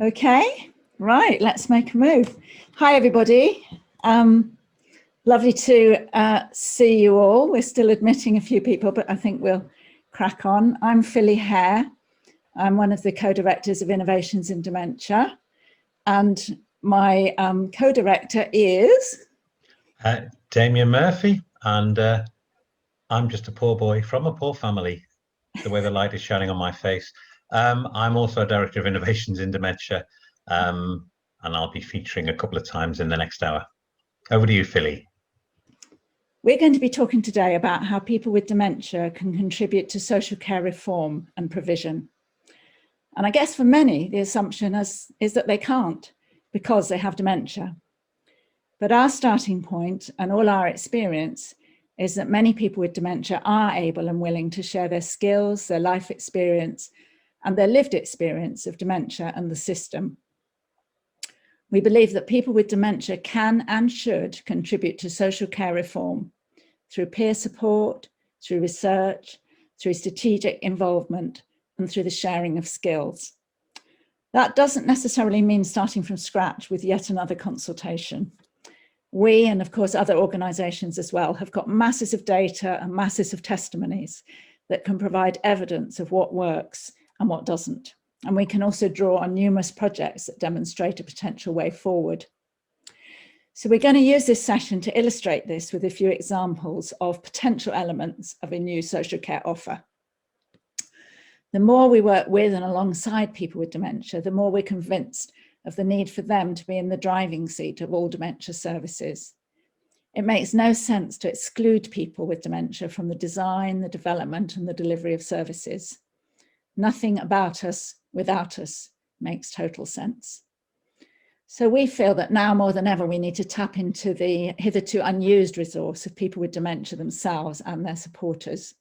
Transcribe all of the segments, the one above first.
Okay, right, let's make a move. Hi, everybody. Lovely to see you all. We're still admitting a few people, but I think we'll crack on. I'm Philly Hare. I'm one of the co-directors of Innovations in Dementia. And my co-director is... Damien Murphy, and I'm just a poor boy from a poor family, the way the light is shining on my face. I'm also a director of Innovations in Dementia, and I'll be featuring a couple of times in the next hour. Over to you, Philly. We're going to be talking today about how people with dementia can contribute to social care reform and provision. And I guess for many, the assumption is that they can't because they have dementia. But our starting point and all our experience is that many people with dementia are able and willing to share their skills, their life experience, and their lived experience of dementia and the system. We believe that people with dementia can and should contribute to social care reform through peer support, through research, through strategic involvement, and through the sharing of skills. That doesn't necessarily mean starting from scratch with yet another consultation. We, and of course other organisations as well, have got masses of data and masses of testimonies that can provide evidence of what works and what doesn't. And we can also draw on numerous projects that demonstrate a potential way forward. So we're going to use this session to illustrate this with a few examples of potential elements of a new social care offer. The more we work with and alongside people with dementia, the more we're convinced of the need for them to be in the driving seat of all dementia services. It makes no sense to exclude people with dementia from the design, the development, and the delivery of services. Nothing about us without us makes total sense. So we feel that now more than ever, we need to tap into the hitherto unused resource of people with dementia themselves and their supporters.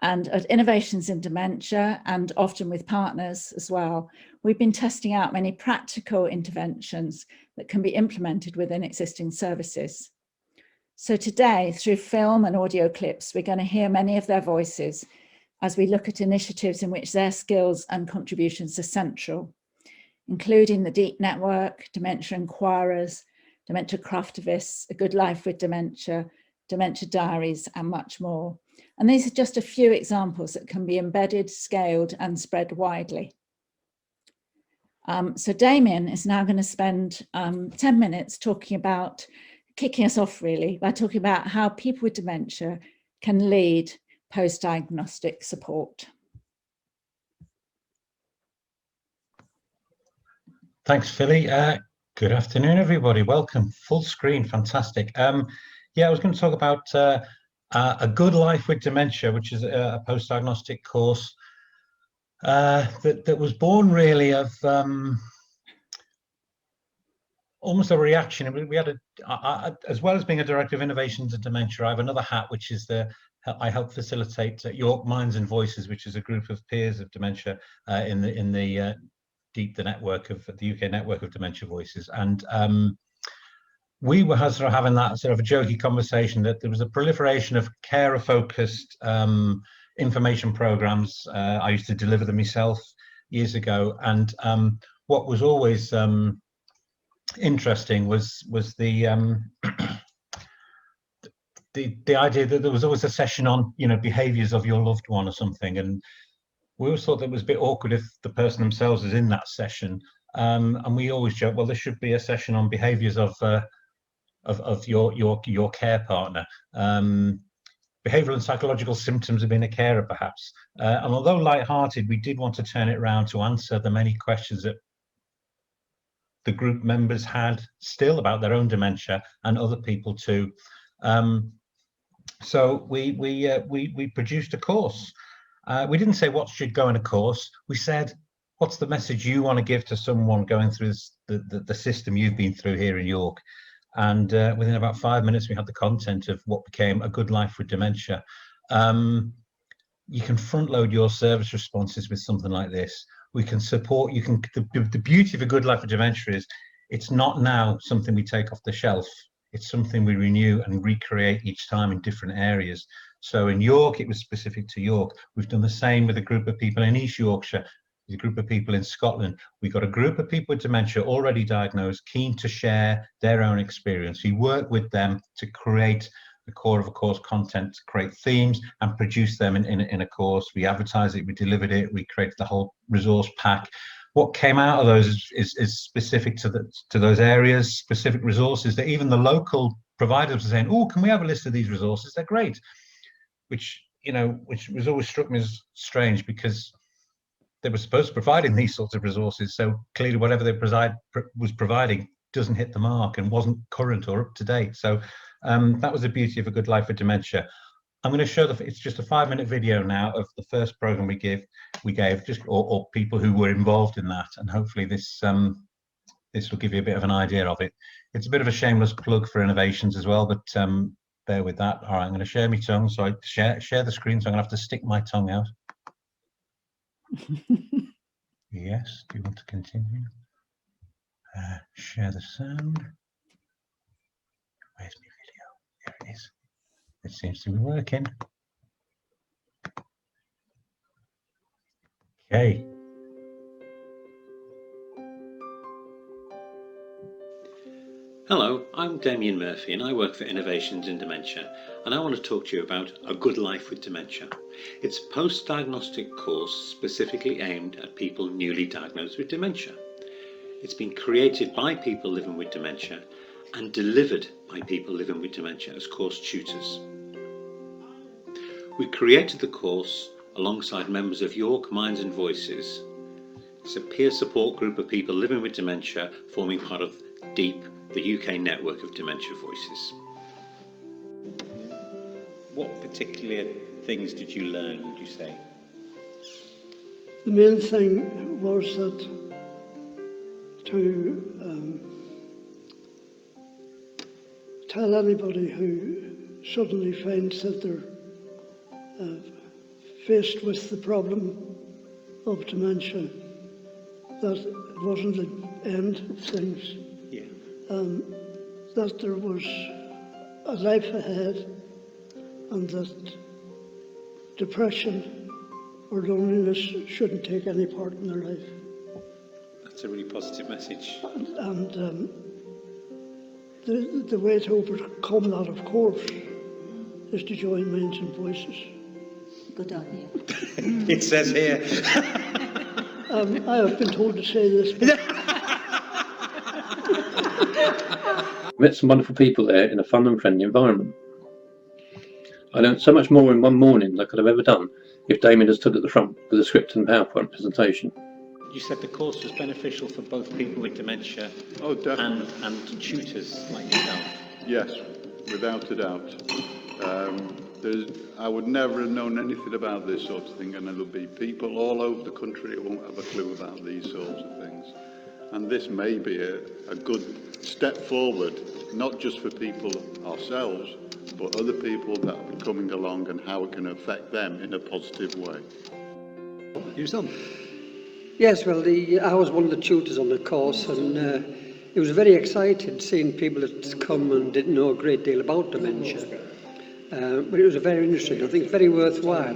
And at Innovations in Dementia, and often with partners as well, we've been testing out many practical interventions that can be implemented within existing services. So today, through film and audio clips, we're going to hear many of their voices as we look at initiatives in which their skills and contributions are central, including the DEEP Network, Dementia Inquirers, Dementia Craftivists, A Good Life with Dementia, Dementia Diaries, and much more. And these are just a few examples that can be embedded, scaled, and spread widely. So Damien is now going to spend 10 minutes talking about, kicking us off really, by talking about how people with dementia can lead post-diagnostic support. Thanks, Philly. Good afternoon, everybody. Welcome. Full screen, fantastic. Yeah, I was going to talk about A Good Life with Dementia, which is a post-diagnostic course that was born really of almost a reaction. We had as well as being a director of Innovations in Dementia, I have another hat, which is I help facilitate York Minds and Voices, which is a group of peers of dementia in the DEEP, the UK network of Dementia Voices. And we were sort of having that sort of a jokey conversation that there was a proliferation of carer-focused information programs. I used to deliver them myself years ago, and what was always interesting was the the idea that there was always a session on behaviours of your loved one or something, and we always thought that it was a bit awkward if the person themselves is in that session, and we always joke, well, there should be a session on behaviours of your care partner, behavioural and psychological symptoms of being a carer, perhaps. And although light-hearted, we did want to turn it around to answer the many questions that the group members had still about their own dementia and other people too. So we produced a course. We didn't say what should go in a course. We said, what's the message you want to give to someone going through the system you've been through here in York? And within about 5 minutes, we had the content of what became A Good Life with Dementia. You can front load your service responses with something like this. We can support, the beauty of A Good Life with Dementia is it's not now something we take off the shelf. It's something we renew and recreate each time in different areas. So in York, it was specific to York. We've done the same with a group of people in East Yorkshire. There's a group of people in Scotland. We've got a group of people with dementia already diagnosed, keen to share their own experience. We work with them to create the core of a course content, to create themes and produce them in a course. We advertise it, we delivered it, we created the whole resource pack. What came out of those is specific to those areas, specific resources that even the local providers were saying, oh, can we have a list of these resources? They're great. Which was always struck me as strange, because they were supposed to provide in these sorts of resources. So clearly whatever they was providing doesn't hit the mark and wasn't current or up to date. So that was the beauty of A Good Life with Dementia. I'm going to show it's just a 5-minute video now of the first program we gave just or people who were involved in that, and hopefully this will give you a bit of an idea of it. It's a bit of a shameless plug for innovations as well, but bear with that. All right, I'm going to share my tongue. So I share the screen, so I'm going to have to stick my tongue out. Yes, do you want to continue? Share the sound. Where's my video? Here it is. It seems to be working. Okay. Hello, I'm Damien Murphy and I work for Innovations in Dementia, and I want to talk to you about A Good Life with Dementia. It's a post-diagnostic course specifically aimed at people newly diagnosed with dementia. It's been created by people living with dementia and delivered by people living with dementia as course tutors. We created the course alongside members of York Minds and Voices. It's a peer support group of people living with dementia forming part of DEEP, the UK network of dementia voices. What particular things did you learn, would you say? The main thing was that to tell anybody who suddenly finds that they're faced with the problem of dementia, that it wasn't the end of things. Yeah. That there was a life ahead, and that depression or loneliness shouldn't take any part in their life. That's a really positive message. And the way to overcome that, of course, is to join Minds and Voices. Good idea. It says here. I have been told to say this, but Met some wonderful people there in a fun and friendly environment. I learned so much more in one morning than I could have ever done if Damien had stood at the front with a script and PowerPoint presentation. You said the course was beneficial for both people with dementia and tutors like yourself. Yes, without a doubt. I would never have known anything about this sort of thing, and there'll be people all over the country who won't have a clue about these sorts of things. And this may be a good step forward, not just for people ourselves, but other people that are coming along and how it can affect them in a positive way. Yes, well, I was one of the tutors on the course, and it was very exciting seeing people that come and didn't know a great deal about dementia. But it was very interesting, I think very worthwhile.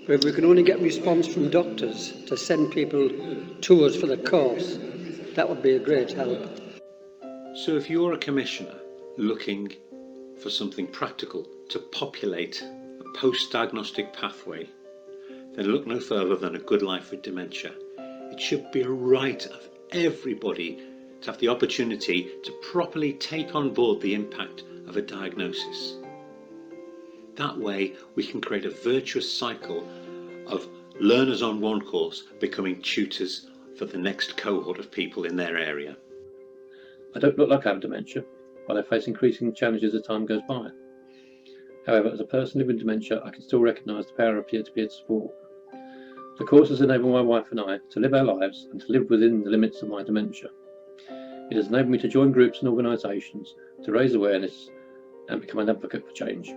But if we can only get response from doctors to send people to us for the course, that would be a great help. So if you're a commissioner looking for something practical to populate a post-diagnostic pathway, then look no further than A Good Life with Dementia. It should be a right of everybody to have the opportunity to properly take on board the impact of a diagnosis. That way we can create a virtuous cycle of learners on one course becoming tutors for the next cohort of people in their area. I don't look like I have dementia, but I face increasing challenges as time goes by. However, as a person living with dementia, I can still recognise the power of peer-to-peer support. The course has enabled my wife and I to live our lives and to live within the limits of my dementia. It has enabled me to join groups and organisations to raise awareness and become an advocate for change.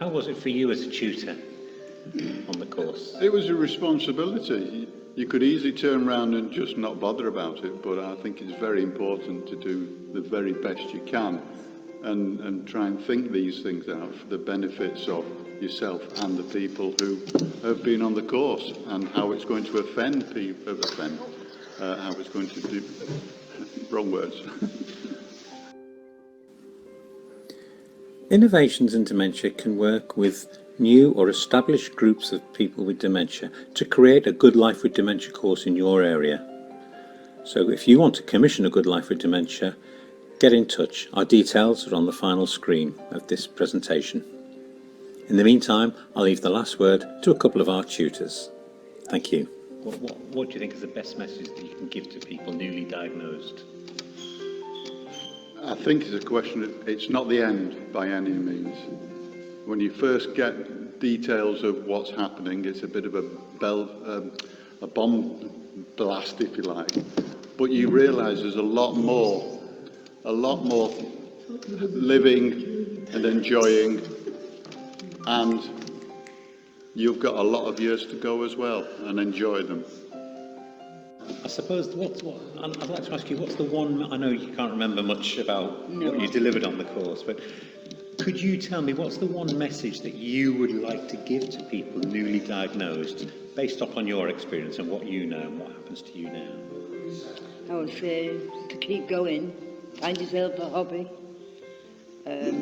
How was it for you as a tutor on the course? It was a responsibility. You could easily turn around and just not bother about it, but I think it's very important to do the very best you can and try and think these things out for the benefits of yourself and the people who have been on the course, and how it's going to offend people, how it's going to do, wrong words. Innovations in Dementia can work with new or established groups of people with dementia to create a Good Life with Dementia course in your area. So if you want to commission a Good Life with Dementia, get in touch. Our details are on the final screen of this presentation. In the meantime, I'll leave the last word to a couple of our tutors. Thank you. What do you think is the best message that you can give to people newly diagnosed? I think it's a question, it's not the end by any means. When you first get details of what's happening, it's a bit of a bomb blast, if you like. But you realise there's a lot more living and enjoying, and you've got a lot of years to go as well, and enjoy them. I suppose I'd like to ask you, what's the one, I know you can't remember much about what you delivered on the course, but could you tell me what's the one message that you would like to give to people newly diagnosed, based upon your experience and what you know and what happens to you now? I would say to keep going, find yourself a hobby,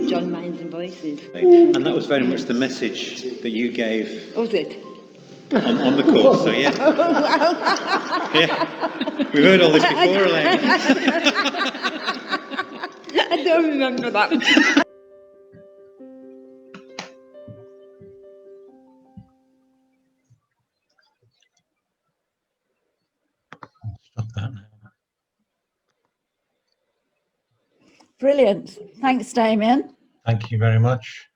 join minds and voices. And that was very much the message that you gave. Was it? On the course, so yeah. Yeah. We've heard all this before, Elaine. I don't remember that. Stop that now. Brilliant. Thanks, Damien. Thank you very much.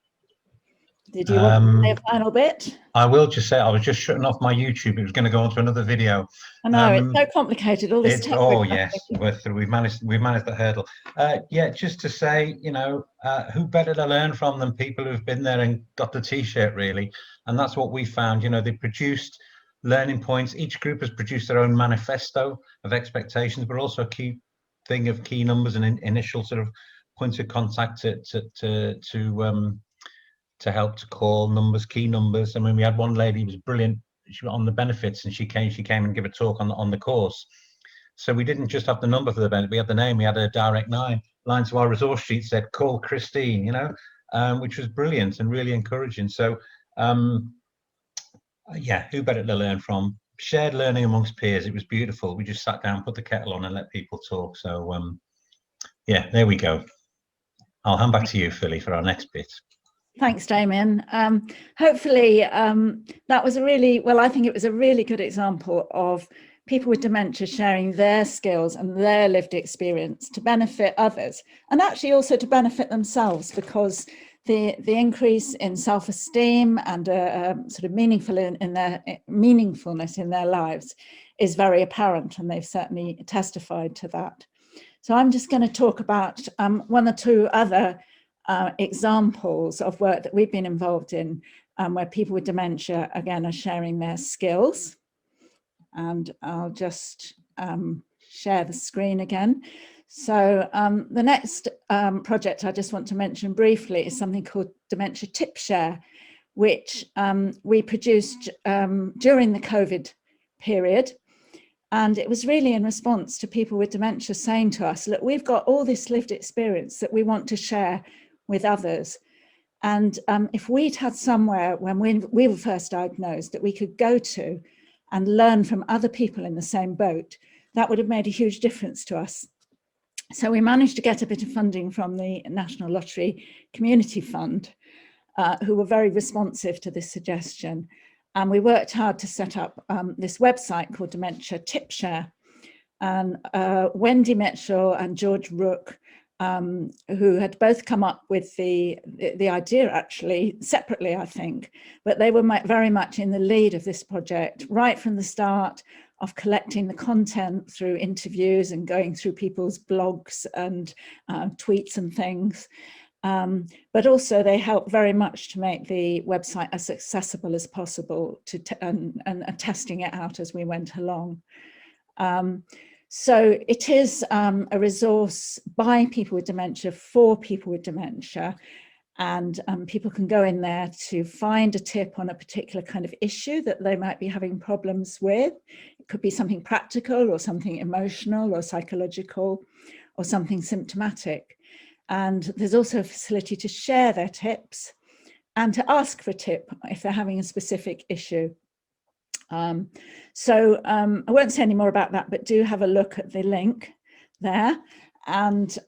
Did you want to say a final bit? I will just say I was just shutting off my YouTube. It was going to go on to another video. I know, it's so complicated. All this tech. Oh yes, we've managed the hurdle. Yeah, just to say, you know, who better to learn from than people who've been there and got the T-shirt, really. And that's what we found. You know, they produced learning points. Each group has produced their own manifesto of expectations, but also a key thing of key numbers and initial sort of points of contact to help to call numbers, key numbers. I mean, we had one lady who was brilliant. She was on the benefits, and she came and gave a talk on the course. So we didn't just have the number for the benefit, we had the name, we had a direct line to our resource sheet said, call Christine, you know, which was brilliant and really encouraging. So yeah, who better to learn from? Shared learning amongst peers. It was beautiful. We just sat down, put the kettle on and let people talk. So yeah, there we go. I'll hand back to you, Philly, for our next bit. Thanks, Damien. Hopefully that was I think it was a really good example of people with dementia sharing their skills and their lived experience to benefit others, and actually also to benefit themselves, because the increase in self-esteem and sort of meaningfulness in their lives is very apparent, and they've certainly testified to that. So I'm just going to talk about one or two other examples of work that we've been involved in, where people with dementia, again, are sharing their skills. And I'll just share the screen again. So the next project I just want to mention briefly is something called Dementia Tip Share, which we produced during the COVID period. And it was really in response to people with dementia saying to us, look, we've got all this lived experience that we want to share with others. And if we'd had somewhere when we were first diagnosed that we could go to and learn from other people in the same boat, that would have made a huge difference to us. So we managed to get a bit of funding from the National Lottery Community Fund, who were very responsive to this suggestion. And we worked hard to set up this website called Dementia Tip Share. And Wendy Mitchell and George Rook, who had both come up with the idea, actually separately, I think, but they were very much in the lead of this project right from the start, of collecting the content through interviews and going through people's blogs and tweets and things. But also they helped very much to make the website as accessible as possible and testing it out as we went along. So it is a resource by people with dementia for people with dementia. And people can go in there to find a tip on a particular kind of issue that they might be having problems with. It could be something practical or something emotional or psychological or something symptomatic. And there's also a facility to share their tips and to ask for a tip if they're having a specific issue. I won't say any more about that, but do have a look at the link there, and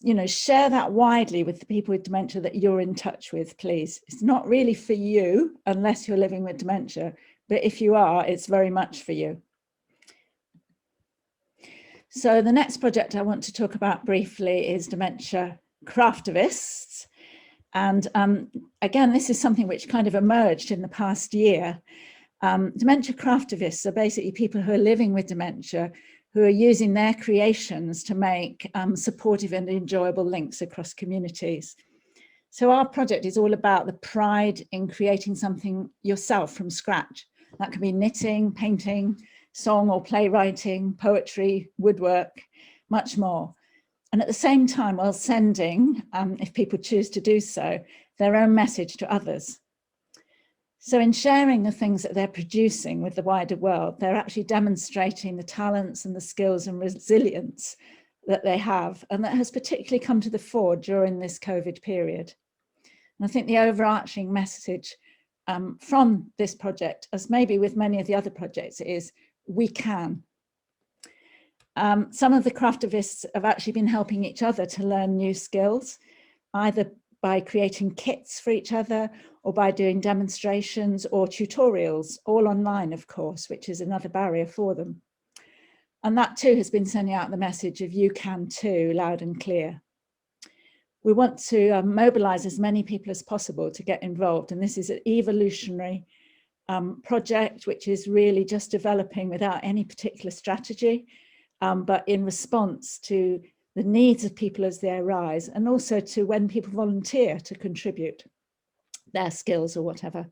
you know, share that widely with the people with dementia that you're in touch with, please. It's not really for you unless you're living with dementia, but if you are, it's very much for you. So the next project I want to talk about briefly is Dementia Craftivists. And again, this is something which kind of emerged in the past year. Dementia Craftivists are basically people who are living with dementia who are using their creations to make supportive and enjoyable links across communities. So our project is all about the pride in creating something yourself from scratch. That can be knitting, painting, song or playwriting, poetry, woodwork, much more. And at the same time, while sending, if people choose to do so, their own message to others. So in sharing the things that they're producing with the wider world, they're actually demonstrating the talents and the skills and resilience that they have, and that has particularly come to the fore during this COVID period. And I think the overarching message from this project, as maybe with many of the other projects, is we can. Some of the craftivists have actually been helping each other to learn new skills, either by creating kits for each other or by doing demonstrations or tutorials, all online, of course, which is another barrier for them. And that too has been sending out the message of you can too, loud and clear. We want to mobilize as many people as possible to get involved. And this is an evolutionary project, which is really just developing without any particular strategy. But in response to the needs of people as they arise, and also to when people volunteer to contribute their skills or whatever.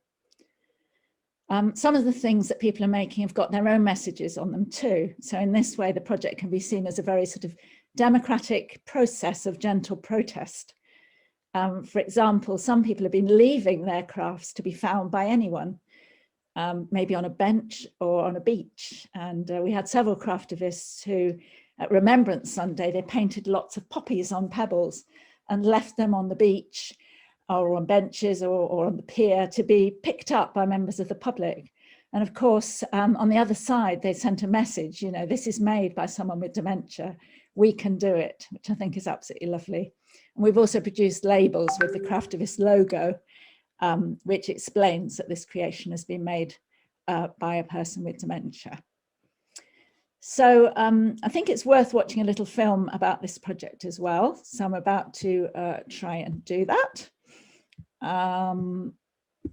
Some of the things that people are making have got their own messages on them too. So in this way, the project can be seen as a very sort of democratic process of gentle protest. For example, some people have been leaving their crafts to be found by anyone. Maybe on a bench or on a beach. And we had several craftivists who, at Remembrance Sunday, they painted lots of poppies on pebbles and left them on the beach or on benches or on the pier to be picked up by members of the public. And of course, on the other side, they sent a message, you know, this is made by someone with dementia, we can do it, which I think is absolutely lovely. And we've also produced labels with the Craftivist logo, which explains that this creation has been made by a person with dementia. So I think it's worth watching a little film about this project as well. So I'm about to try and do that.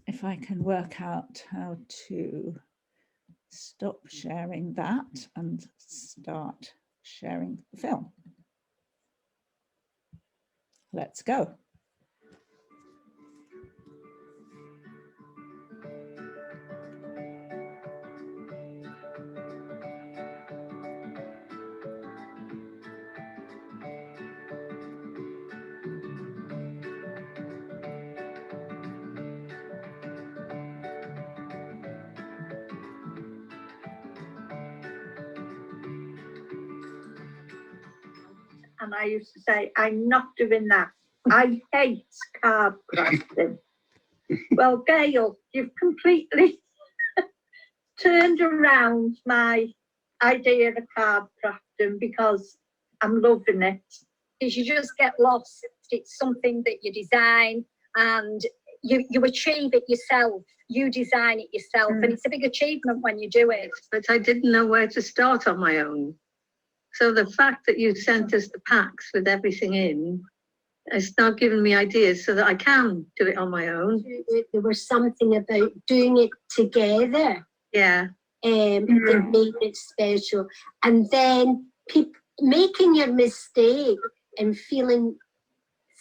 If I can work out how to stop sharing that and start sharing the film. Let's go. And I used to say, I'm not doing that. I hate card crafting. Well, Gail, you've completely turned around my idea of card crafting because I'm loving it. Because you just get lost. It's something that you design and you achieve it yourself. You design it yourself, and it's a big achievement when you do it. But I didn't know where to start on my own. So the fact that you sent us the packs with everything in has now given me ideas so that I can do it on my own. There was something about doing it together. Yeah. That made it special. And then making your mistake and feeling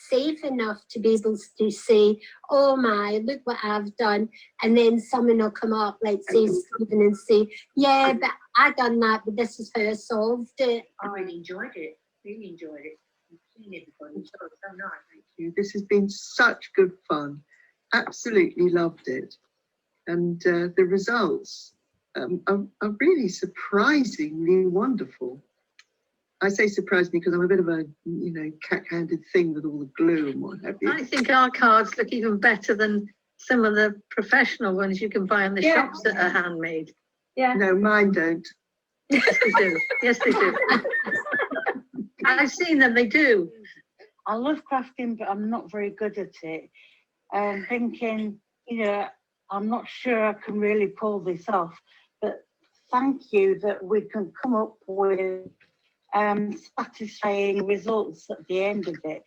safe enough to be able to say, oh my, look what I've done. And then someone will come up, like say Stephen, and say, yeah, but I done that, but this is how I solved it. I really enjoyed it. Really enjoyed it. Thank you. This has been such good fun. Absolutely loved it. And the results are really surprisingly wonderful. I say surprised me because I'm a bit of a, you know, cat-handed thing with all the glue and what have you. I think our cards look even better than some of the professional ones you can buy in the shops that are handmade. Yeah. No, mine don't. Yes, they do. Yes, they do. I've seen them, they do. I love crafting, but I'm not very good at it. I'm thinking, you know, I'm not sure I can really pull this off, but thank you that we can come up with satisfying results at the end of it.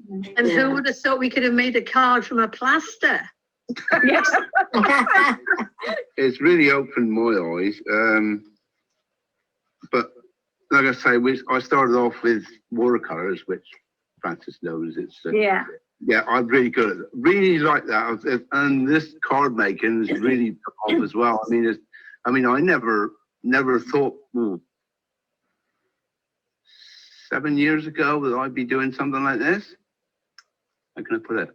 And who would have thought we could have made a card from a plaster? Yes. It's really opened my eyes. But like I say, I started off with watercolors, which Francis knows. It's yeah, I'm really good at it. Really like that. And this card making is really took off as well. I mean, I never thought 7 years ago that I'd be doing something like this. How can I put it?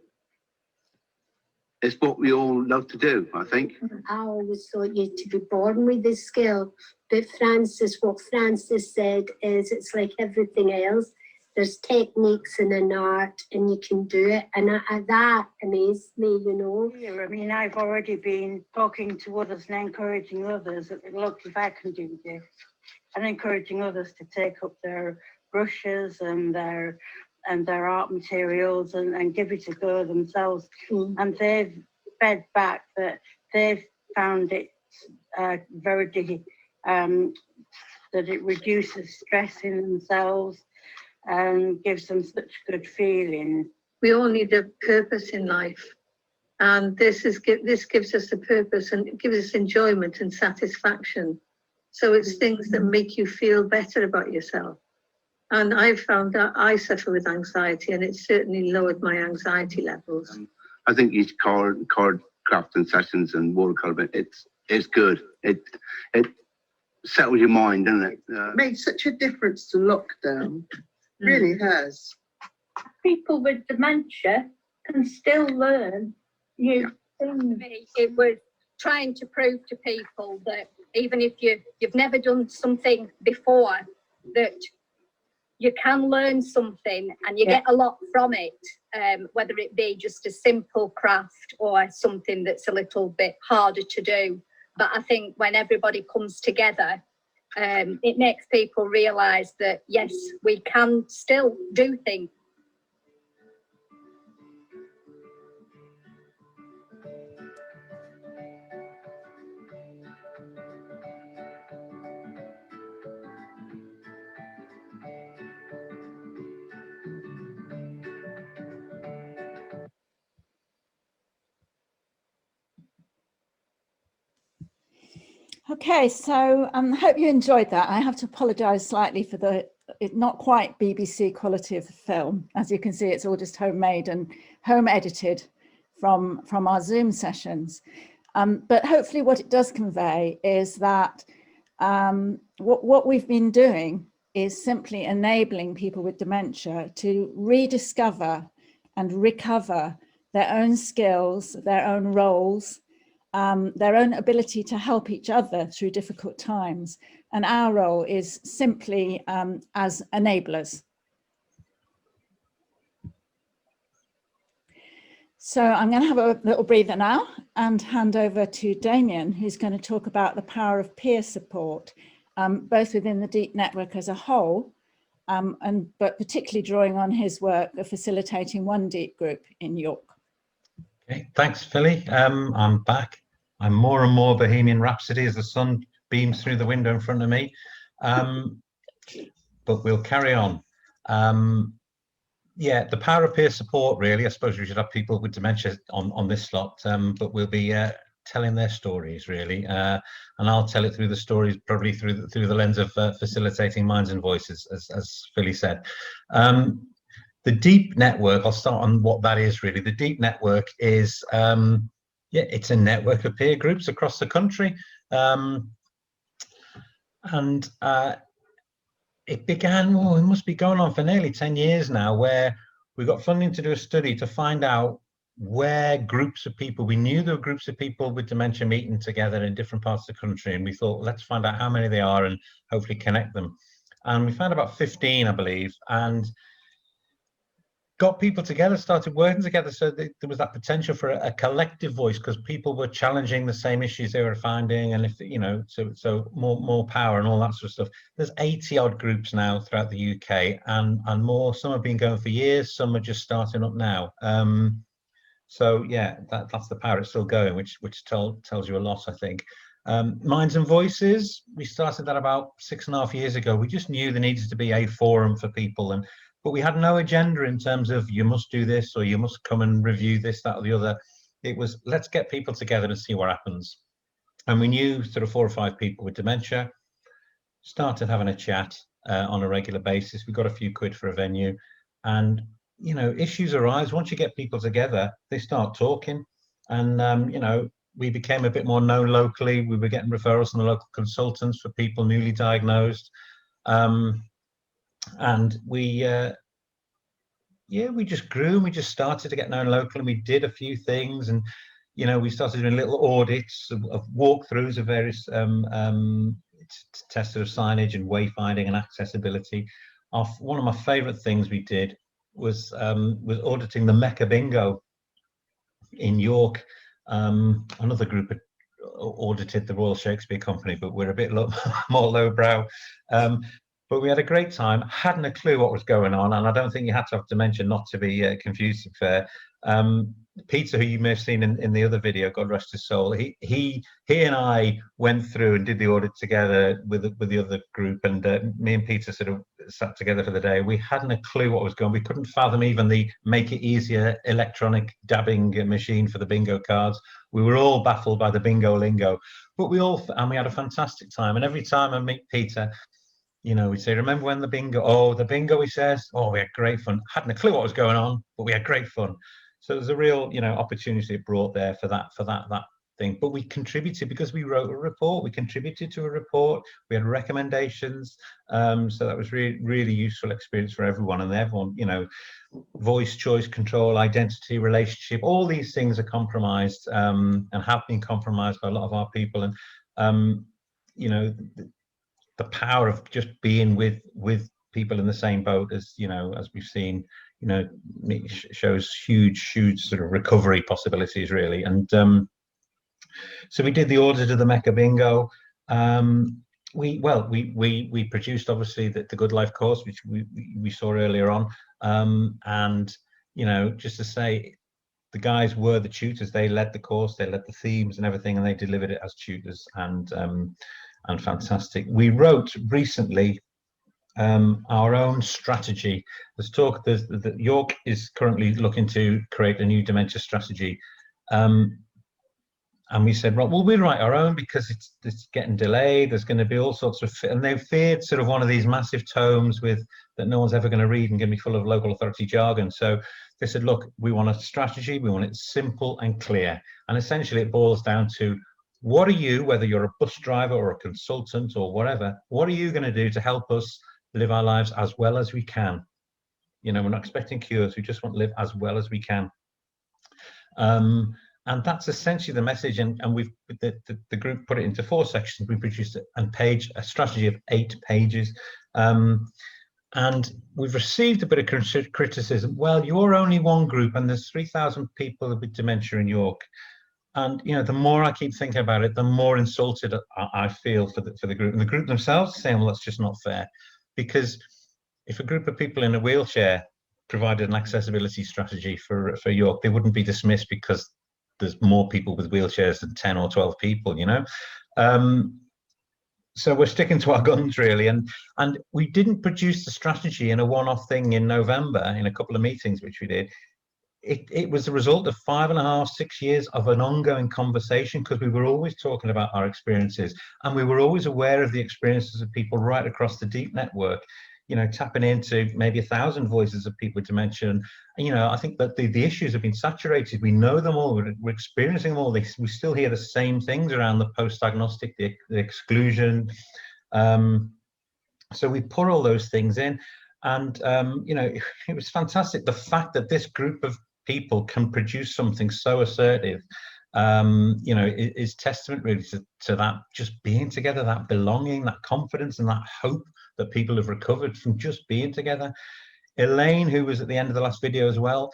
It's what we all love to do, I think. I always thought you to be born with this skill, but what Francis said is it's like everything else. There's techniques in an art and you can do it, and that amazed me, you know. Yeah, I mean, I've already been talking to others and encouraging others that, look, if I can do this, and encouraging others to take up their brushes and their art materials and give it a go themselves. And they've fed back that they've found it very that it reduces stress in themselves and gives them such good feeling. We all need a purpose in life, and this gives us a purpose and it gives us enjoyment and satisfaction. So it's things that make you feel better about yourself. And I've found that I suffer with anxiety, and it's certainly lowered my anxiety levels. I think each card crafting sessions and watercolor, it's good. It settles your mind, doesn't it? Made such a difference to lockdown. Really has. People with dementia can still learn new things. It was trying to prove to people that even if you've never done something before, that you can learn something and you get a lot from it, whether it be just a simple craft or something that's a little bit harder to do. But I think when everybody comes together, it makes people realise that, yes, we can still do things. Okay, so I hope you enjoyed that. I have to apologise slightly for the not quite BBC quality of the film. As you can see, it's all just homemade and home edited from our Zoom sessions. But hopefully what it does convey is that what we've been doing is simply enabling people with dementia to rediscover and recover their own skills, their own roles, their own ability to help each other through difficult times. And our role is simply as enablers. So I'm going to have a little breather now and hand over to Damien, who's going to talk about the power of peer support, both within the DEEP network as a whole, but particularly drawing on his work of facilitating one DEEP group in York. Okay, thanks, Philly. I'm back. I'm more and more Bohemian Rhapsody as the sun beams through the window in front of me. But we'll carry on. Yeah, the power of peer support, really. I suppose we should have people with dementia on this slot, but we'll be telling their stories, really. And I'll tell it through the stories, probably through the lens of facilitating minds and voices, as Philly said. The DEEP network, I'll start on what that is, really. The DEEP network is, it's a network of peer groups across the country. it began, it must be going on for nearly 10 years now, where we got funding to do a study to find out where groups of people, we knew there were groups of people with dementia meeting together in different parts of the country, and we thought, let's find out how many they are and hopefully connect them. And we found about 15, I believe, and got people together, started working together, so there was that potential for a collective voice, because people were challenging the same issues they were finding, and if so more power and all that sort of stuff. There's 80 odd groups now throughout the UK, and more. Some have been going for years, some are just starting up now. So yeah, that's the power. It's still going, which tells you a lot, I think. Minds and Voices, we started that about 6.5 years ago. We just knew there needed to be a forum for people, but we had no agenda in terms of you must do this or you must come and review this, that, or the other. It was, let's get people together and see what happens. And we knew sort of 4 or 5 people with dementia, started having a chat on a regular basis. We got a few quid for a venue, and issues arise. Once you get people together, they start talking, and we became a bit more known locally. We were getting referrals from the local consultants for people newly diagnosed, and we just grew, and we just started to get known locally, and we did a few things, and we started doing little audits of walkthroughs of various tests of signage and wayfinding and accessibility. One of my favorite things we did was auditing the Mecca Bingo in York. Another group had audited the Royal Shakespeare Company, but we're a bit more lowbrow. But we had a great time, hadn't a clue what was going on, and I don't think you had to have dementia not to be confused, to be fair. Peter, who you may have seen in the other video, God rest his soul, he and I went through and did the audit together with the other group, and me and Peter sort of sat together for the day. We hadn't a clue what was going on. We couldn't fathom even the make it easier electronic dabbing machine for the bingo cards. We were all baffled by the bingo lingo, but we had a fantastic time. And every time I meet Peter, we'd say, remember when the bingo, he says, we had great fun. Hadn't a clue what was going on, but we had great fun. So there's a real, opportunity it brought there for that thing. But we contributed, because we wrote a report. We contributed to a report. We had recommendations. So that was really, really useful experience for everyone. And everyone, voice, choice, control, identity, relationship, all these things are compromised and have been compromised by a lot of our people. And, the power of just being with people in the same boat, as as we've seen, shows huge sort of recovery possibilities, really. And so we did the audit of the Mecca Bingo. We produced, obviously, the Good Life course, which we saw earlier on, and just to say, the guys were the tutors. They led the course, they led the themes and everything, and they delivered it as tutors, and fantastic. We wrote recently our own strategy. York is currently looking to create a new dementia strategy, and we said, right, well, we'll write our own, because it's getting delayed. There's going to be all sorts of, and they feared sort of one of these massive tomes that no one's ever going to read and going to be full of local authority jargon. So they said, look, we want a strategy. We want it simple and clear, and essentially it boils down to, what are you, whether you're a bus driver or a consultant or whatever, what are you going to do to help us live our lives as well as we can? We're not expecting cures. We just want to live as well as we can. And that's essentially the message. And we've the group put it into 4 sections. We produced a strategy of 8 pages. And we've received a bit of criticism. Well, you're only one group, and there's 3,000 people with dementia in York. And the more I keep thinking about it, the more insulted I feel for the group. And the group themselves are saying, well, that's just not fair. Because if a group of people in a wheelchair provided an accessibility strategy for York, they wouldn't be dismissed because there's more people with wheelchairs than 10 or 12 people, So we're sticking to our guns, really. And we didn't produce the strategy in a one-off thing in November, in a couple of meetings which we did. It was the result of 5.5, 6 years of an ongoing conversation, because we were always talking about our experiences, and we were always aware of the experiences of people right across the deep network, tapping into maybe 1,000 voices of people with dementia. And, I think that the issues have been saturated. We know them all. We're experiencing them all. We still hear the same things around the Postdiagnostic, the exclusion, So we put all those things in, and you know, it was fantastic. The fact that this group of people can produce something so assertive, you know, is testament really to that just being together, that belonging, that confidence, and that hope that people have recovered from just being together. Elaine, who was at the end of the last video as well,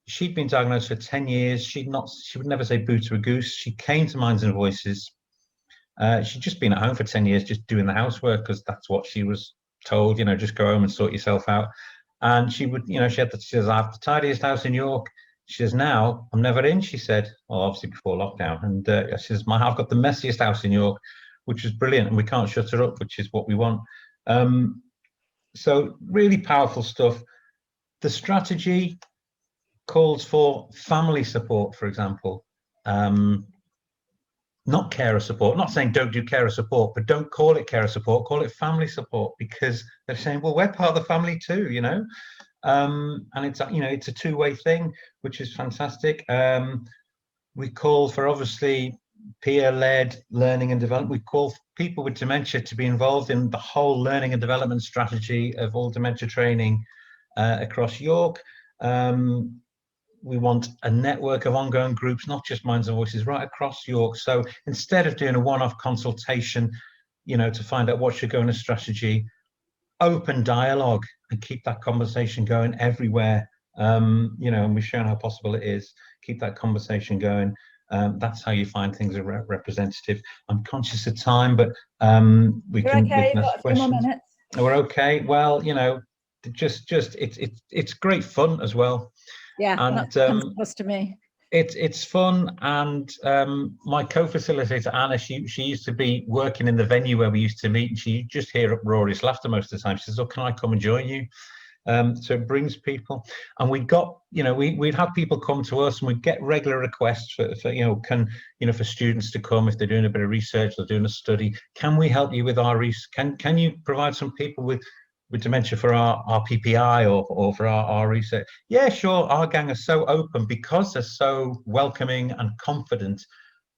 she'd been diagnosed for 10 years. She would never say boo to a goose. She came to Minds and Voices. She'd just been at home for 10 years, just doing the housework, because that's what she was told, you know, just go home and sort yourself out. And she would, you know, she says, I have the tidiest house in York. She says, now I'm never in, she said, well, obviously before lockdown. And she says, I've got the messiest house in York, which is brilliant. And we can't shut her up, which is what we want. So really powerful stuff. The strategy calls for family support, for example, not carer support. Not saying don't do carer support, but don't call it carer support, call it family support, because they're saying, well, we're part of the family too, you know. And it's, you know, it's a two-way thing, which is fantastic. We call for, obviously, peer-led learning and development. We call for people with dementia to be involved in the whole learning and development strategy of all dementia training across York. We want a network of ongoing groups, not just Minds and Voices, right across York. So instead of doing a one-off consultation, you know, to find out what should go in a strategy, open dialogue and keep that conversation going everywhere. You know, and we've shown how possible it is. Keep that conversation going. That's how you find things are representative. I'm conscious of time, but we can ask questions. We're okay. Well, you know, just it's great fun as well. Yeah, and that comes across to me. It's fun, and my co-facilitator Anna, she used to be working in the venue where we used to meet, and she just hear uproarious laughter most of the time. She says, "Oh, can I come and join you?" So it brings people, and we got, you know, we'd have people come to us, and we'd get regular requests for you know, for students to come if they're doing a bit of research, they're doing a study. Can we help you with our research? Can you provide some people with dementia for our PPI or for our research? Yeah, sure. Our gang are so open because they're so welcoming and confident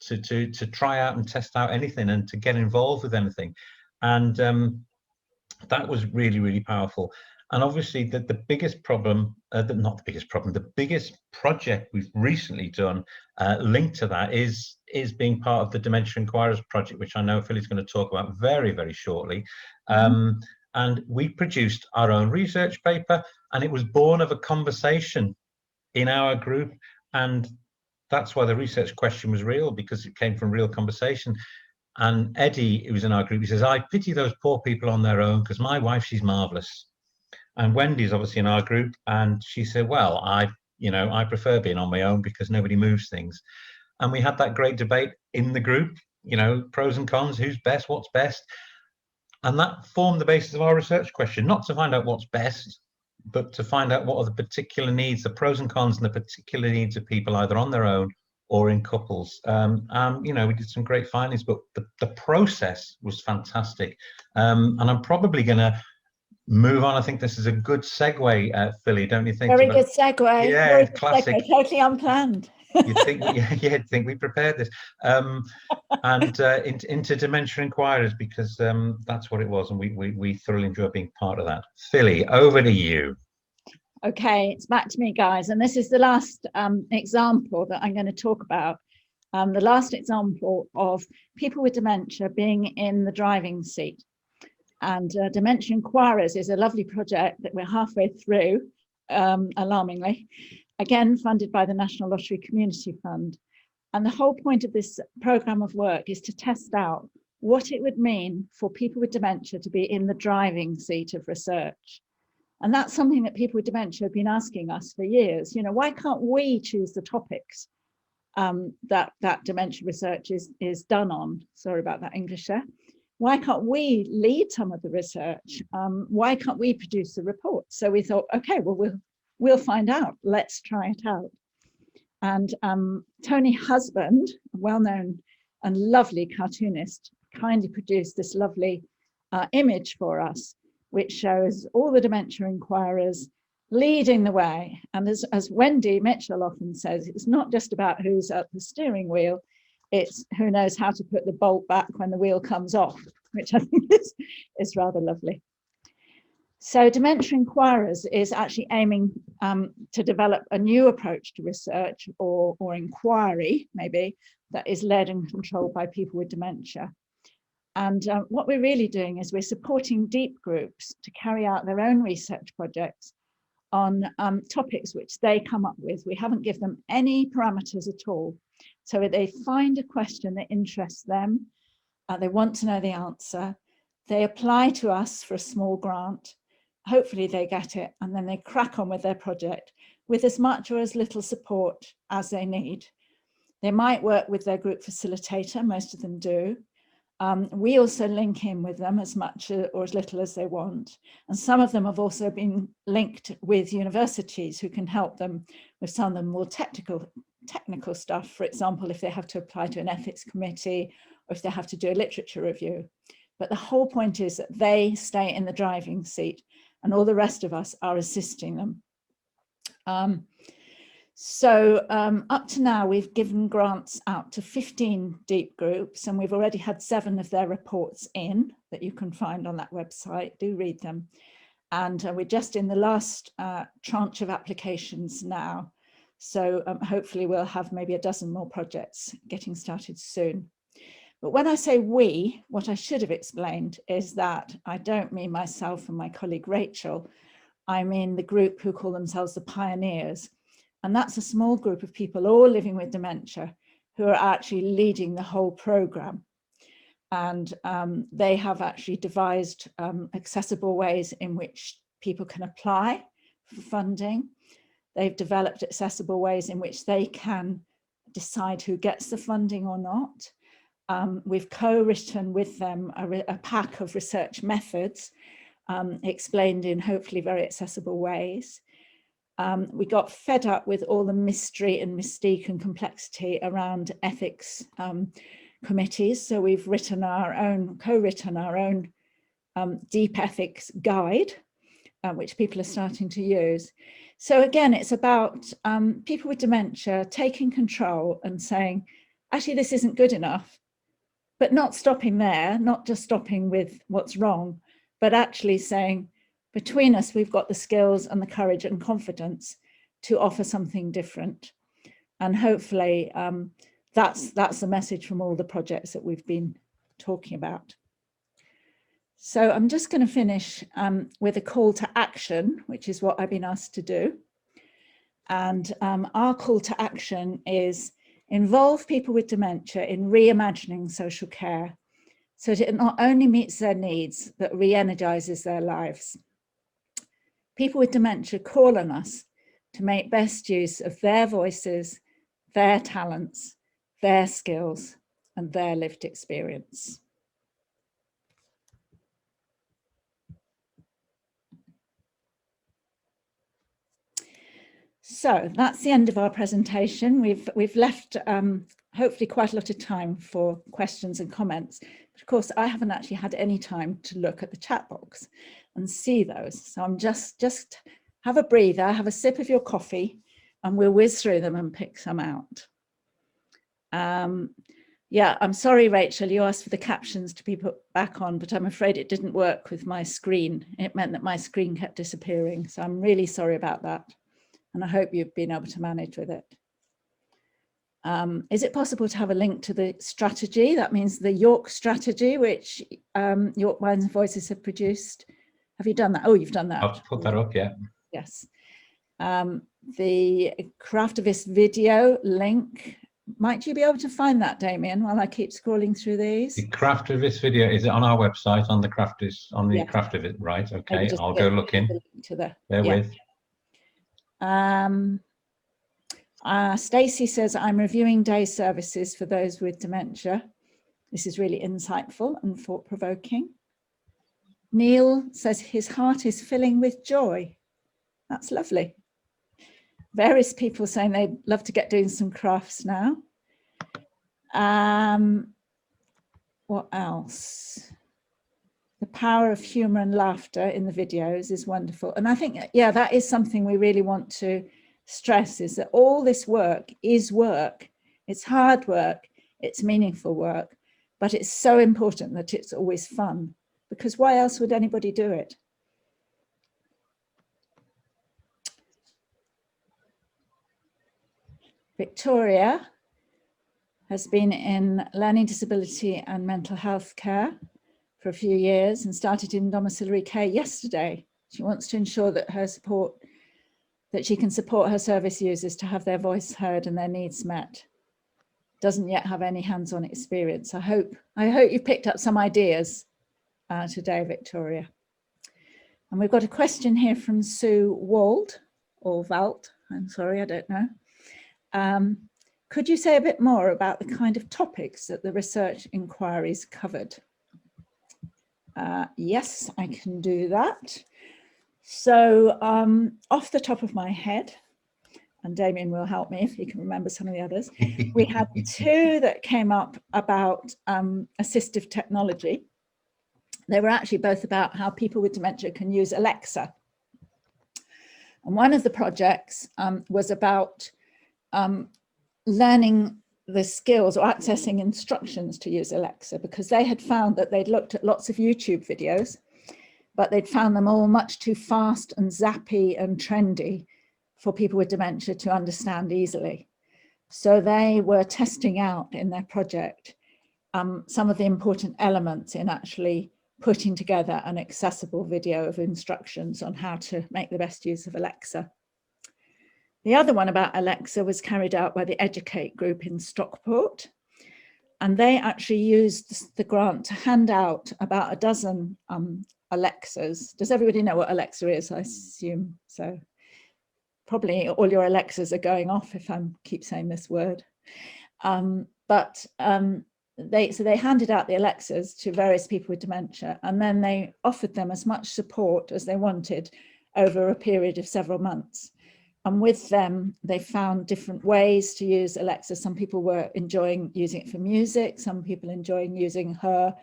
to try out and test out anything and to get involved with anything. And that was really, really powerful. And obviously the biggest problem, not the biggest problem, the biggest project we've recently done linked to that is being part of the Dementia Inquirers project, which I know Philly's going to talk about very, very shortly. And we produced our own research paper, and it was born of a conversation in our group. And that's why the research question was real, because it came from real conversation. And Eddie, who was in our group, he says, I pity those poor people on their own, because my wife, she's marvelous. And Wendy's obviously in our group, and she said, well, I prefer being on my own because nobody moves things. And we had that great debate in the group, you know, pros and cons, who's best, what's best. And that formed the basis of our research question, not to find out what's best, but to find out what are the particular needs, the pros and cons and the particular needs of people either on their own or in couples. You know, we did some great findings, but the process was fantastic. And I'm probably going to move on. I think this is a good segue, Philly, don't you think? Very good segue. Yeah, very good classic. Segue, totally unplanned. You'd think, you'd think we prepared this. And into Dementia Inquirers, because that's what it was, and we thoroughly enjoy being part of that. Philly, over to you. Okay, it's back to me, guys, and this is the last example that I'm going to talk about. The last example of people with dementia being in the driving seat. And Dementia Inquirers is a lovely project that we're halfway through, alarmingly, again funded by the National Lottery Community Fund. And the whole point of this programme of work is to test out what it would mean for people with dementia to be in the driving seat of research. And that's something that people with dementia have been asking us for years. You know, why can't we choose the topics that dementia research is done on? Sorry about that English there. Why can't we lead some of the research? Why can't we produce the report? So we thought, okay, well, we'll find out. Let's try it out. And Tony Husband, a well-known and lovely cartoonist, kindly produced this lovely image for us, which shows all the Dementia Inquirers leading the way. And as Wendy Mitchell often says, it's not just about who's at the steering wheel, it's who knows how to put the bolt back when the wheel comes off. which I think is rather lovely. So Dementia Inquirers is actually aiming to develop a new approach to research or inquiry, maybe, that is led and controlled by people with dementia. And what we're really doing is we're supporting deep groups to carry out their own research projects on topics which they come up with. We haven't given them any parameters at all. So they find a question that interests them, they want to know the answer, they apply to us for a small grant, hopefully they get it, and then they crack on with their project with as much or as little support as they need. They might work with their group facilitator, most of them do. We also link in with them as much or as little as they want. And some of them have also been linked with universities who can help them with some of the more technical stuff. For example, if they have to apply to an ethics committee or if they have to do a literature review. But the whole point is that they stay in the driving seat and all the rest of us are assisting them. Up to now, we've given grants out to 15 deep groups, and we've already had 7 of their reports in that you can find on that website. Do read them. And we're just in the last tranche of applications now. So hopefully we'll have maybe a dozen more projects getting started soon. But when I say we, what I should have explained is that I don't mean myself and my colleague Rachel. I mean the group who call themselves the Pioneers. And that's a small group of people all living with dementia who are actually leading the whole program. And they have actually devised accessible ways in which people can apply for funding. They've developed accessible ways in which they can decide who gets the funding or not. We've co-written with them a pack of research methods explained in hopefully very accessible ways. We got fed up with all the mystery and mystique and complexity around ethics committees. So we've co-written our own deep ethics guide, which people are starting to use. So again, it's about people with dementia taking control and saying, actually, this isn't good enough, but not stopping there, not just stopping with what's wrong, but actually saying, between us, we've got the skills and the courage and confidence to offer something different. And hopefully that's the message from all the projects that we've been talking about. So I'm just going to finish with a call to action, which is what I've been asked to do. And our call to action is involve people with dementia in reimagining social care so that it not only meets their needs, but re-energizes their lives. People with dementia call on us to make best use of their voices, their talents, their skills, and their lived experience. So that's the end of our presentation. We've left hopefully quite a lot of time for questions and comments. But of course, I haven't actually had any time to look at the chat box and see those. So I'm just have a breather, have a sip of your coffee, and we'll whiz through them and pick some out. Yeah, I'm sorry, Rachel, you asked for the captions to be put back on, but I'm afraid it didn't work with my screen. It meant that my screen kept disappearing. So I'm really sorry about that. And I hope you've been able to manage with it. Is it possible to have a link to the strategy? That means the York strategy, which York Minds and Voices have produced. Have you done that? Oh, you've done that. I've put that up, yeah. Yes. The Craftivist video link. Might you be able to find that, Damien, while I keep scrolling through these? The Craftivist video, is it on our website, on the Craftivist, Yes. Craftivist, right? Okay, I'll go get looking. the link to the, Bear yeah. with. Stacey says, I'm reviewing day services for those with dementia. This is really insightful and thought-provoking. Neil says his heart is filling with joy. That's lovely. Various people saying they'd love to get doing some crafts now. What else? The power of humor and laughter in the videos is wonderful. And I think, yeah, that is something we really want to stress, is that all this work is work. It's hard work, it's meaningful work, but it's so important that it's always fun, because why else would anybody do it? Victoria has been in learning disability and mental health care for a few years and started in domiciliary care yesterday. She wants to ensure that she can support her service users to have their voice heard and their needs met. Doesn't yet have any hands-on experience. I hope you've picked up some ideas today, Victoria. And we've got a question here from Sue Wald, or Valt, I'm sorry, I don't know. Could you say a bit more about the kind of topics that the research inquiries covered? Yes, I can do that. So off the top of my head, and Damien will help me if he can remember some of the others, we had 2 that came up about assistive technology. They were actually both about how people with dementia can use Alexa. And one of the projects was about learning the skills or accessing instructions to use Alexa, because they had found that they'd looked at lots of YouTube videos, but they'd found them all much too fast and zappy and trendy for people with dementia to understand easily. So they were testing out in their project some of the important elements in actually putting together an accessible video of instructions on how to make the best use of Alexa. The other one about Alexa was carried out by the Educate group in Stockport, and they actually used the grant to hand out about a dozen Alexas. Does everybody know what Alexa is? I assume so. Probably all your Alexas are going off if I keep saying this word. So they handed out the Alexas to various people with dementia, and then they offered them as much support as they wanted over a period of several months. And with them, they found different ways to use Alexa. Some people were enjoying using it for music. Some people enjoying using her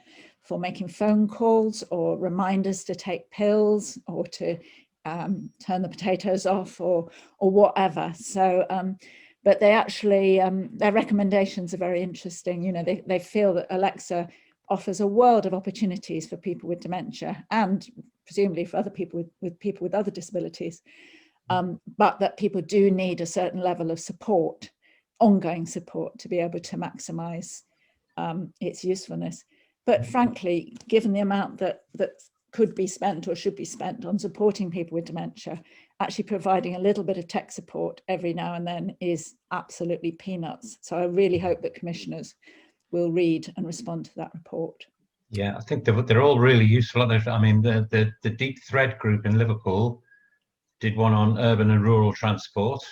for making phone calls or reminders to take pills or to turn the potatoes off or whatever. So, but they actually, their recommendations are very interesting. You know, they feel that Alexa offers a world of opportunities for people with dementia and presumably for other people with people with other disabilities. But that people do need a certain level of support, ongoing support, to be able to maximise its usefulness. But frankly, given the amount that could be spent or should be spent on supporting people with dementia, actually providing a little bit of tech support every now and then is absolutely peanuts. So I really hope that commissioners will read and respond to that report. Yeah, I think they're all really useful. I mean, the Deep Thread group in Liverpool did one on urban and rural transport,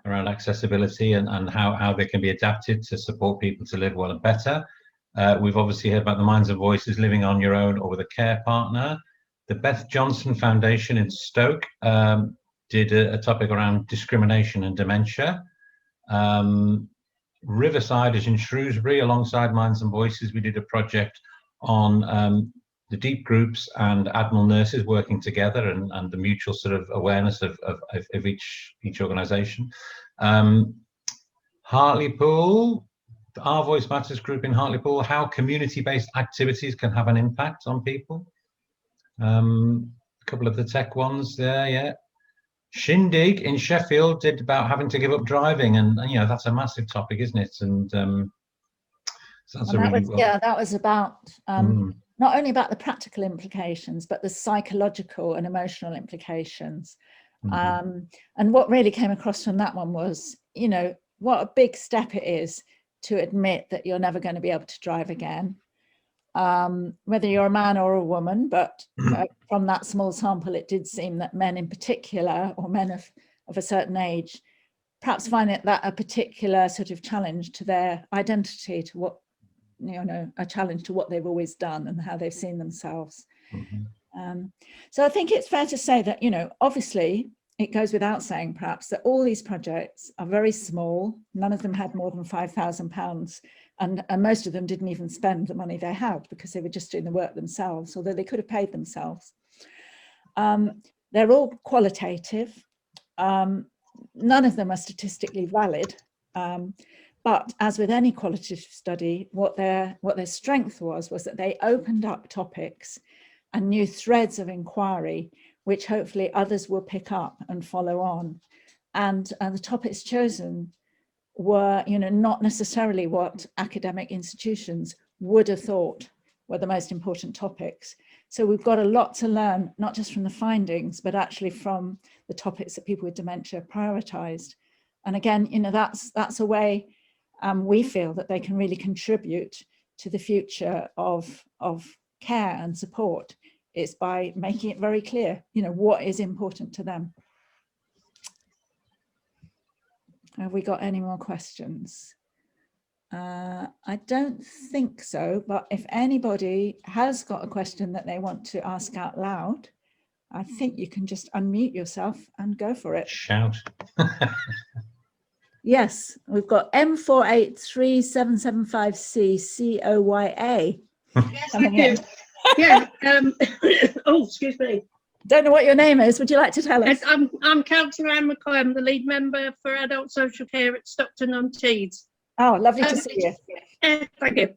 around accessibility and how they can be adapted to support people to live well and better. We've obviously heard about the Minds and Voices living on your own or with a care partner. The Beth Johnson Foundation in Stoke did a topic around discrimination and dementia. Riverside is in Shrewsbury, alongside Minds and Voices. We did a project on the deep groups and Admiral nurses working together and the mutual sort of awareness of each organisation. Hartlepool, Our Voice Matters group in Hartlepool, how community-based activities can have an impact on people. A couple of the tech ones there, yeah. Shindig in Sheffield did about having to give up driving, and you know, that's a massive topic, isn't it? And so that's that was about not only about the practical implications, but the psychological and emotional implications. And what really came across from that one was, you know, what a big step it is to admit that you're never going to be able to drive again, whether you're a man or a woman. But from that small sample, it did seem that men in particular, or men of a certain age, perhaps find that a particular sort of challenge to their identity, to what, you know, a challenge to what they've always done and how they've seen themselves. So I think it's fair to say that, you know, obviously it goes without saying perhaps that all these projects are very small. None of them had more than £5,000, and most of them didn't even spend the money they had because they were just doing the work themselves, although they could have paid themselves. They're all qualitative. None of them are statistically valid. But as with any qualitative study, what their strength was that they opened up topics and new threads of inquiry, which hopefully others will pick up and follow on. And the topics chosen were, not necessarily what academic institutions would have thought were the most important topics. So we've got a lot to learn, not just from the findings, but actually from the topics that people with dementia prioritized. And again, that's a way we feel that they can really contribute to the future of care and support, is by making it very clear, what is important to them. Have we got any more questions? I don't think so, but if anybody has got a question that they want to ask out loud, I think you can just unmute yourself and go for it. Shout. Yes, we've got M483775C COYA. Yes, I do. Yeah. Oh, excuse me. Don't know what your name is. Would you like to tell us? I'm Councillor Anne McCoy. I'm the lead member for adult social care at Stockton-on-Tees. Oh, lovely to see you. Thank you.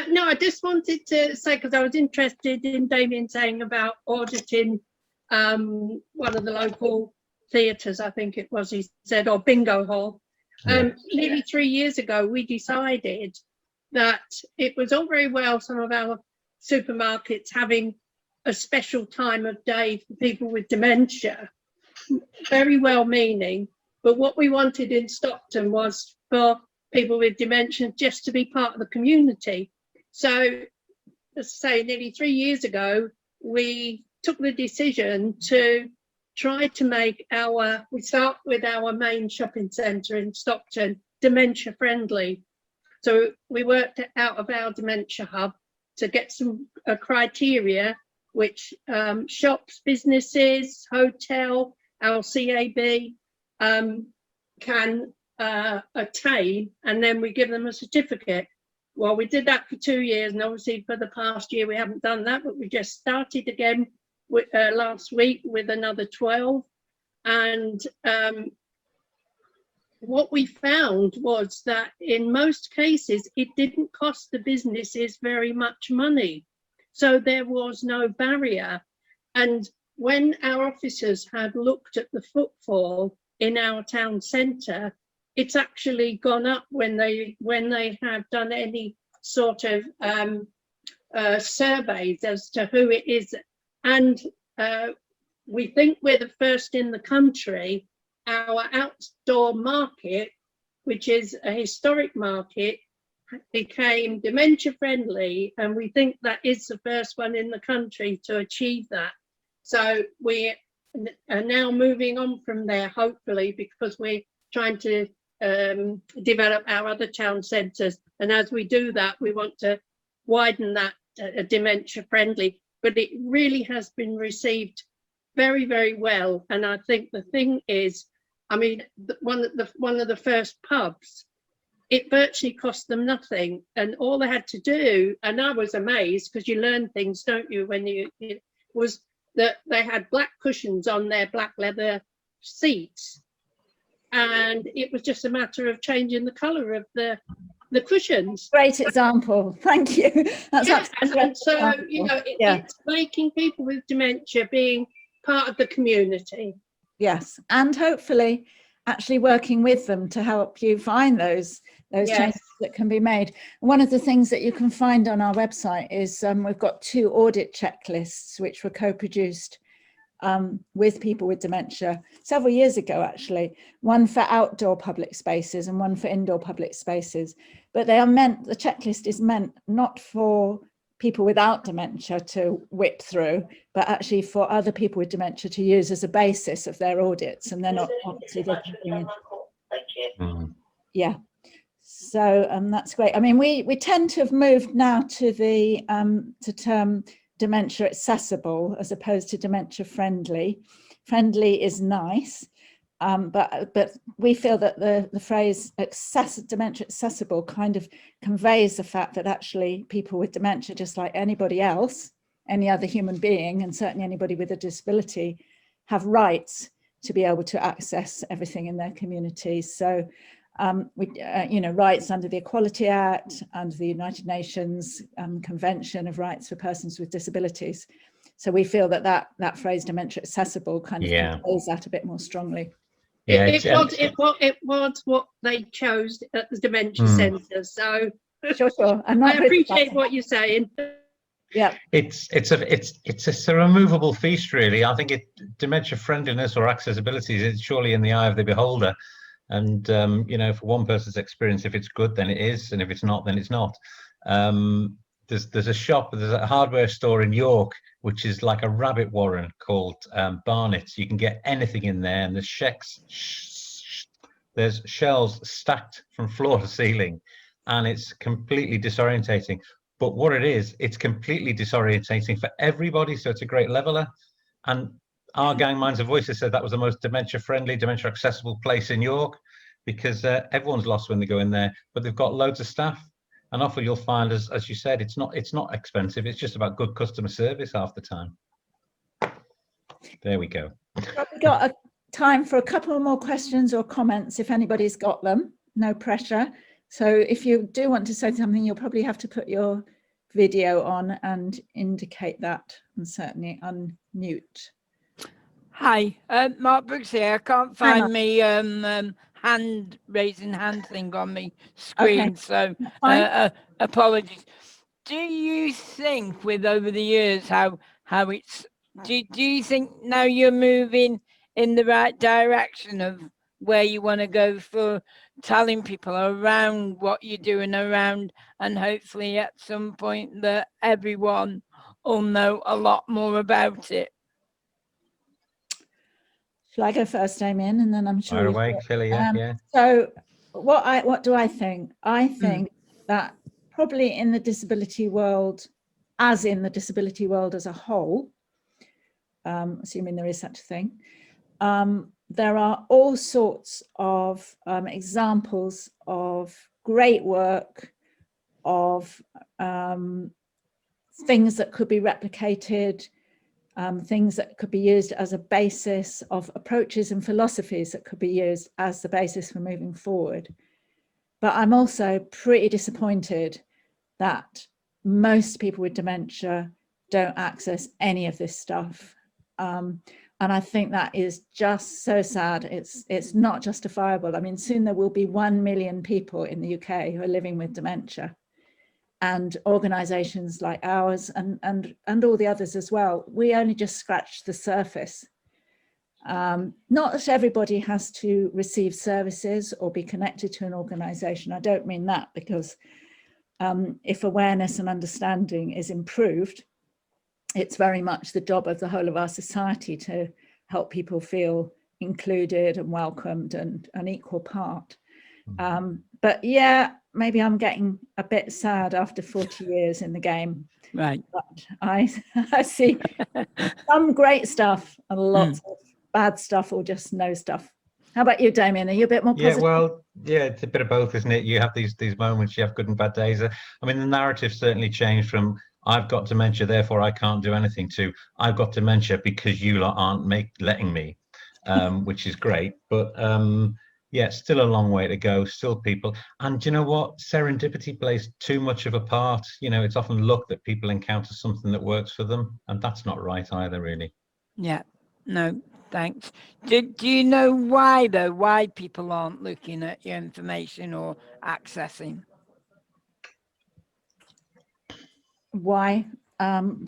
No, I just wanted to say, because I was interested in Damien saying about auditing one of the local theatres, I think it was, he said, or bingo hall. Nearly 3 years ago, we decided that it was all very well some of our supermarkets having a special time of day for people with dementia, very well meaning, but what we wanted in Stockton was for people with dementia just to be part of the community. So, as I say, nearly 3 years ago, we took the decision to try to make we start with our main shopping centre in Stockton, dementia friendly. So we worked out of our dementia hub to get some criteria which shops, businesses, hotel, LCAB can attain, and then we give them a certificate. Well, we did that for 2 years, and obviously for the past year we haven't done that, but we just started again with, last week with another 12. And what we found was that in most cases it didn't cost the businesses very much money, so there was no barrier. And when our officers had looked at the footfall in our town centre, it's actually gone up when they have done any sort of surveys as to who it is. And we think we're the first in the country. Our outdoor market, which is a historic market, became dementia friendly, and we think that is the first one in the country to achieve that. So we are now moving on from there, hopefully, because we're trying to develop our other town centres, and as we do that we want to widen that dementia friendly. But it really has been received very, very well. And I think the thing is, I mean, one of the first pubs, it virtually cost them nothing, and all they had to do, and I was amazed because you learn things, don't you, when it was that they had black cushions on their black leather seats, and it was just a matter of changing the colour of the cushions. Great example, thank you. That's and so it's making people with dementia being part of the community. Yes, and hopefully actually working with them to help you find those changes that can be made. One of the things that you can find on our website is we've got 2 audit checklists which were co-produced with people with dementia several years ago, actually, one for outdoor public spaces and one for indoor public spaces. But they are meant, the checklist is meant not for people without dementia to whip through, but actually for other people with dementia to use as a basis of their audits, and they're not obviously looking. Yeah, so that's great. I mean, we tend to have moved now to the term dementia accessible as opposed to dementia friendly. Friendly is nice, but we feel that the phrase dementia accessible kind of conveys the fact that actually people with dementia, just like anybody else, any other human being, and certainly anybody with a disability, have rights to be able to access everything in their communities. So rights under the Equality Act, under the United Nations Convention of Rights for Persons with Disabilities. So we feel that phrase "dementia accessible" kind of conveys that a bit more strongly. Yeah, it was what they chose at the dementia centre. So sure. I appreciate what you're saying. Yeah, it's a removable feast, really. I think dementia friendliness or accessibility is surely in the eye of the beholder. And for one person's experience, if it's good, then it is, and if it's not, then it's not. There's a hardware store in York which is like a rabbit warren called Barnett's. You can get anything in there, and there's shelves stacked from floor to ceiling, and it's completely disorientating. But what it is, it's completely disorientating for everybody, so it's a great leveler. And our gang, Minds and Voices, said that was the most dementia-friendly, dementia-accessible place in York, because everyone's lost when they go in there, but they've got loads of staff. And often you'll find, as you said, it's not expensive. It's just about good customer service half the time. There we go. We've got time for a couple more questions or comments if anybody's got them. No pressure. So if you do want to say something, you'll probably have to put your video on and indicate that, and certainly unmute. Hi, Mark Brooks here. I can't find me raising hand thing on my screen, so apologies. Do you think, with over the years, how it's do you think now you're moving in the right direction of where you want to go for telling people around what you're doing around, and hopefully at some point that everyone will know a lot more about it? Shall I go first, Damien, and then I'm sure. Fire away, Kelly. Yeah. So what do I think? I think that probably in the disability world, as in the disability world as a whole, assuming there is such a thing, there are all sorts of examples of great work, of things that could be replicated, things that could be used as a basis of approaches and philosophies that could be used as the basis for moving forward. But I'm also pretty disappointed that most people with dementia don't access any of this stuff. And I think that is just so sad. It's not justifiable. I mean, soon there will be 1 million people in the UK who are living with dementia. And organisations like ours and all the others as well, we only just scratched the surface. Not that everybody has to receive services or be connected to an organisation. I don't mean that, because if awareness and understanding is improved, it's very much the job of the whole of our society to help people feel included and welcomed and an equal part. But yeah, maybe I'm getting a bit sad after 40 years in the game. Right. But I see some great stuff and lots of bad stuff or just no stuff. How about you, Damien? Are you a bit more positive? Yeah, well, yeah, it's a bit of both, isn't it? You have these moments, you have good and bad days. I mean, the narrative certainly changed from I've got dementia, therefore I can't do anything, to I've got dementia because you lot aren't letting me, which is great. But yeah, still a long way to go, still people. And do you know what? Serendipity plays too much of a part. You know, it's often luck that people encounter something that works for them, and that's not right either, really. Yeah, no, thanks. Do you know why, though? Why people aren't looking at your information or accessing? Why? Well,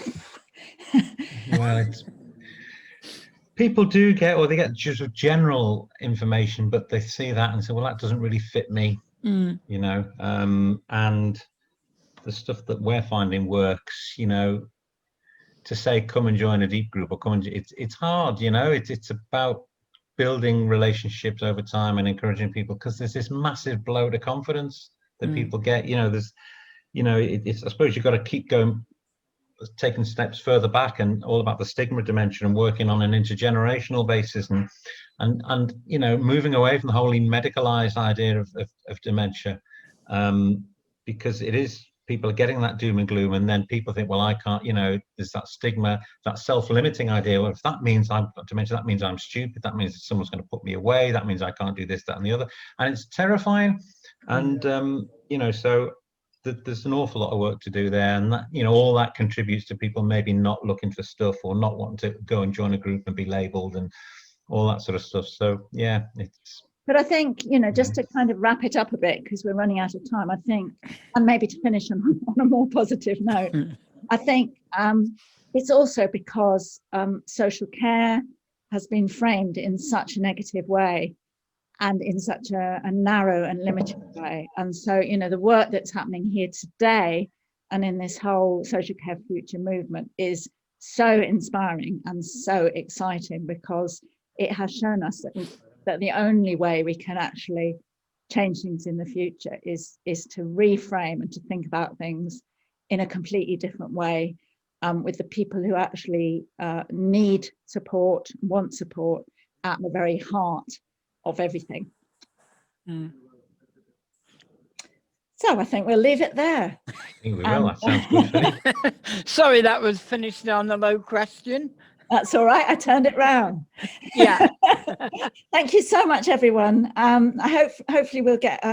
people do get, or they get just general information, but they see that and say, well, that doesn't really fit me, you know, and the stuff that we're finding works, you know, to say, come and join a deep group or come and, it's hard, you know, it's about building relationships over time and encouraging people, because there's this massive blow to confidence that people get, you know, there's, you know, it's, I suppose you've got to keep going, taking steps further back, and all about the stigma of dementia and working on an intergenerational basis, and you know, moving away from the wholly medicalized idea of dementia, because it is people are getting that doom and gloom, and then people think, well, I can't, you know, there's that stigma, that self-limiting idea. Well, if that means I've got dementia, that means I'm stupid, that means someone's going to put me away, that means I can't do this, that, and the other. And it's terrifying. And, you know, so there's an awful lot of work to do there. And that, you know, all that contributes to people maybe not looking for stuff or not wanting to go and join a group and be labeled and all that sort of stuff. So, yeah, it's. But I think, you know, just to kind of wrap it up a bit, because we're running out of time, I think, and maybe to finish on a more positive note, I think it's also because social care has been framed in such a negative way and in such a narrow and limited way. And so, you know, the work that's happening here today and in this whole social care future movement is so inspiring and so exciting, because it has shown us that the only way we can actually change things in the future is to reframe and to think about things in a completely different way, with the people who actually need support, want support, at the very heart of everything. So I think we'll leave it there. I think we will. That sounds good for me. Sorry, that was finished on a low question. That's all right. I turned it round. Yeah. Thank you so much, everyone. Hopefully we'll get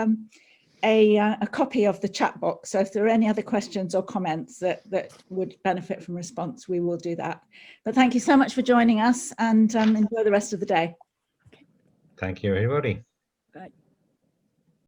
a copy of the chat box. So if there are any other questions or comments that would benefit from response, we will do that. But thank you so much for joining us, and enjoy the rest of the day. Thank you, everybody. Right.